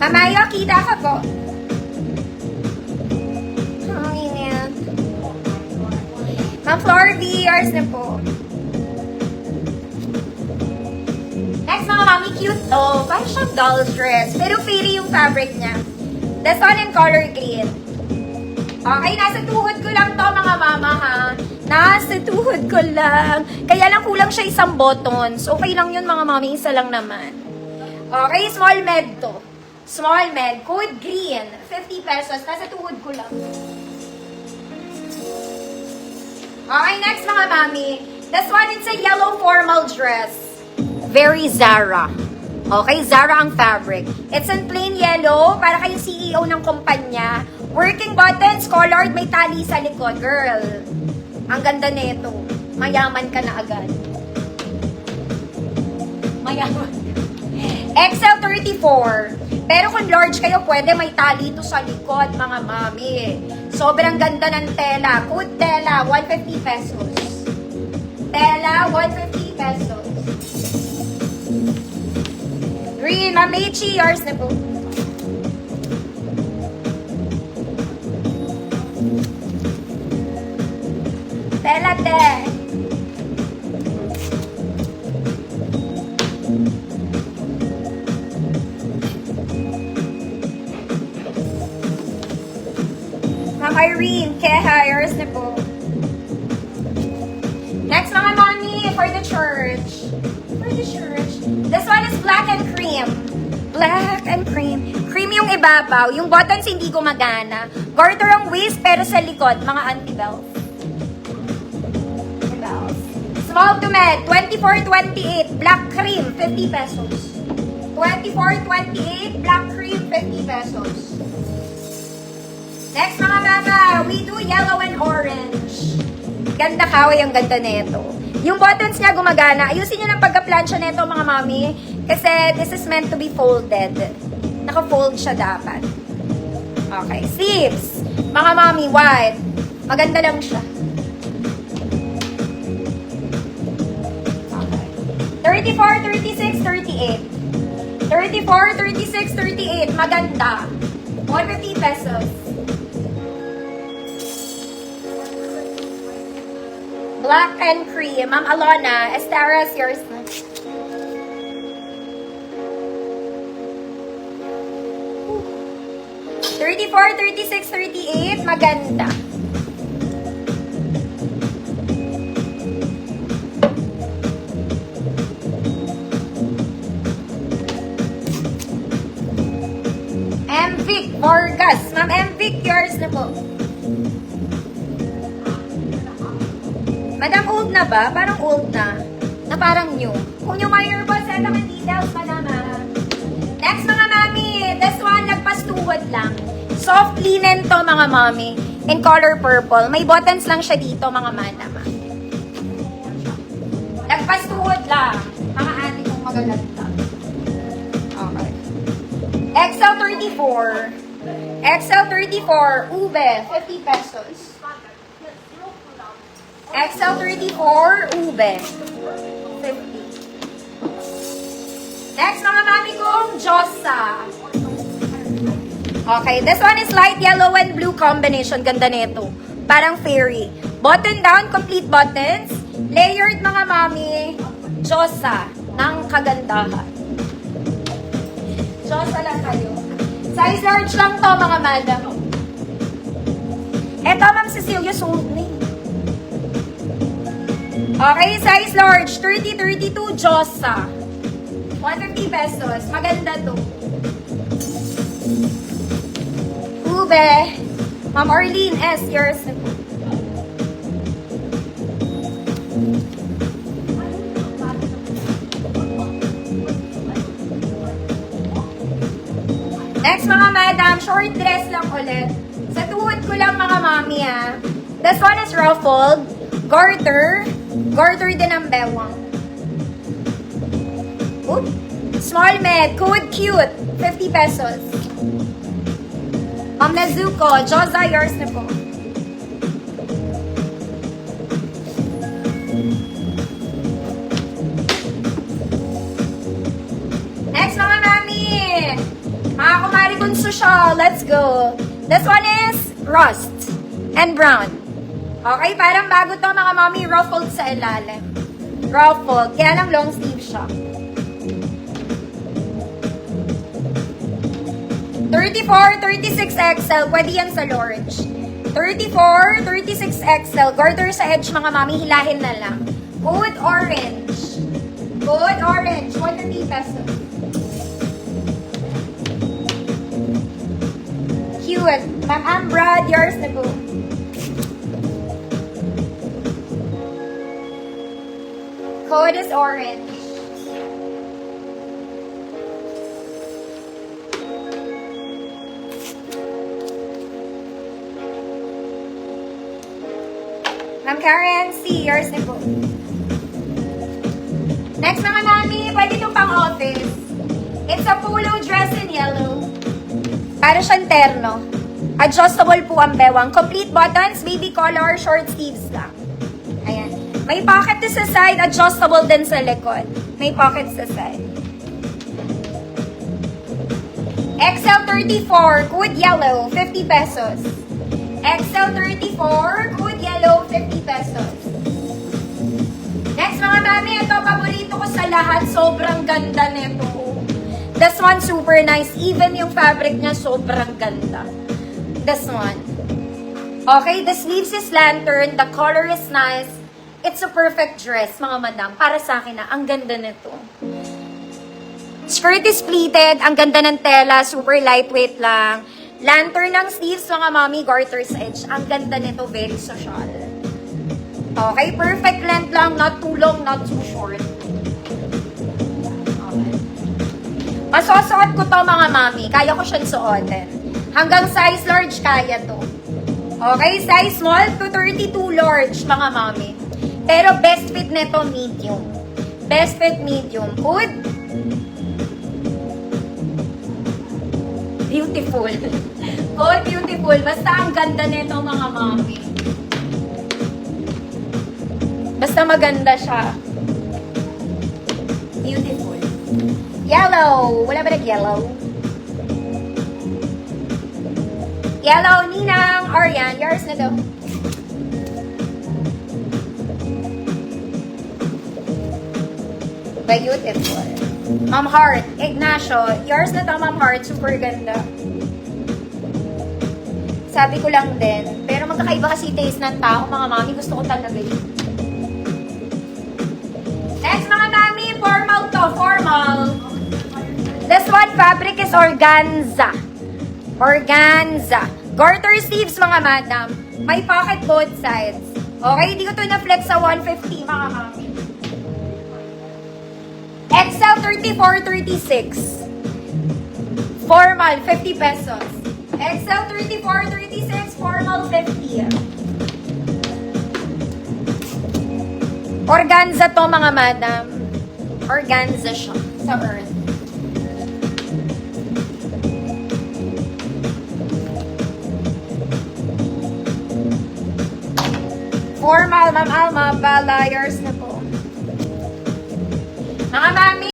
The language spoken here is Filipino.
Mamayo, kita ka po. Ang init. Ma'am Flor V, yours na po. Next mga mami, cute to. Parang siyang doll's dress. Pero fairy yung fabric niya. This one in color green. Okay, nasa tuhod ko lang to mga mama ha. Nasa tuhod ko lang. Kaya lang kulang siya isang buttons. Okay lang yun mga mami, isa lang naman. Okay, small med to. Small med, code green, 50 pesos. Nasa tuhod ko lang. Okay, next mga mami. This one is a yellow formal dress. Very Zara. Okay, Zara ang fabric. It's in plain yellow, para kayong CEO ng kumpanya. Working buttons, colored, may tali sa likod. Girl, ang ganda nito. Mayaman ka na agad. Mayaman. XL 34. Pero kung large kayo, pwede may tali ito sa likod, mga mami. Sobrang ganda ng tela. Code tela, 150 pesos. Tela, 150 pesos. Green, Ma'am Mechi, yours na po. Tela, te. Ma'am Irene, Keha, yours na po. Next mga mami, for the church. For the church. This one is black and cream. Black and cream. Cream yung ibabaw. Yung buttons hindi gumagana. Garter ang waist, pero sa likod, mga anti-bells. Anti-bells. Small to med, 24-28. Black cream, 50 pesos. 24-28. Black cream, 50 pesos. Next mga mama, we do yellow and orange. Ganda kaway ang ganda nito. Yung buttons niya gumagana. Ayusin niyo ng pagka-plancha nito mga mami. Kasi this is meant to be folded. Naka-fold siya dapat. Okay. Sleeves. Mga mami, white. Maganda lang siya. Okay. 34, 36, 38. 34, 36, 38. Maganda. 150 pesos. Black and cream. Ma'am Alona, Estaras, yours na. $34, $36, $38. Maganda. MVic, Morgas. Ma'am MVic, yours na po. Madam, old na ba? Parang old na. Na parang new. Kung yung minor po, send naman details, madam. Next, mga mami. This one, nagpastuwad lang. Soft linen to, mga mami. In color purple. May buttons lang siya dito, mga madam. Nagpastuwad lang. Mga ate kong magaganda. Okay. XL34. XL34. Ube. 50 pesos. XL34, ube. 50. Next, mga mami kong, Jossa. Okay, this one is light yellow and blue combination. Ganda nito. Parang fairy. Button down, complete buttons. Layered, mga mami. Jossa. Ng kagandahan. Jossa lang kayo. Size large lang to, mga madam. Eto, Ma'am Cecilia, sold na. Okay, size large, 30-32, Jossa. 150 pesos. Maganda to. Ube. Ma'am Arlene S. Yours. Next mga madam, short dress lang ulit. Sa tuhod ko lang mga mami ha. This one is ruffled. Garter. Garter din ang bewang. Small med. Code cute. 50 pesos. Ma'am Nezuko, Joza, yours na po. Next, mga mami. Mga kumari kong social, let's go. This one is rust and brown. Okay, parang bago to mga mami, ruffled sa ilalim. Ruffled, kaya lang long sleeve siya. 34, 36 XL, pwede yan sa large. 34, 36 XL, garter sa edge mga mami, hilahin na lang. Code orange. Code orange, 150 pesos. Cute. Ma'am Ambra, yours na po. Code is orange. Ma'am Karen, C, yours na po. Next mga mami, pwede itong pang-office. It's a polo dress in yellow. Para siyang terno. Adjustable po ang bewang. Complete buttons, baby color, short sleeves lang. Ayan. May pocket sa side, adjustable din sa likod. May pocket sa side. XL34, code yellow, 50 pesos. XL34, code yellow, 50 pesos. Next mga mami, ito paborito ko sa lahat. Sobrang ganda nito. This one super nice. Even yung fabric niya sobrang ganda. This one. Okay, the sleeves is lantern. The color is nice. It's a perfect dress, mga madam. Para sa akin na, ang ganda nito. Skirt is pleated. Ang ganda ng tela. Super lightweight lang. Lantern ng sleeves, mga mami. Garter's edge. Ang ganda nito. Very social. Okay, perfect length lang. Not too long, not too short. Okay. Masusuot ko to, mga mami. Kaya ko siyang suotin. Hanggang size large, kaya to. Okay, size small to 32 large, mga mami. Pero best fit nito, medium. Best fit, medium. Good? Beautiful. Good, beautiful. Basta ang ganda nito, mga mami. Basta maganda siya. Beautiful. Yellow. Wala ba nag-yellow? Yellow, Ninang. Orion, yours na to. Beautiful. Ma'am Heart, Ignacio. Yours na to, Ma'am Heart. Super ganda. Sabi ko lang din. Pero magkakaiba kasi taste ng tao, mga mami. Gusto ko talaga yun. Next, mga mami. Formal to. Formal. This one, fabric is organza. Organza. Garter sleeves, mga madam. May pocket both sides. Okay, hindi ko to na-flex sa 150, mga mami. XL 34-36. Formal, 50 pesos. XL 34-36, formal 50. Organza to, mga madam. Organza siya sa earth. Formal, Ma'am Alma, balayers na po. Mga mami,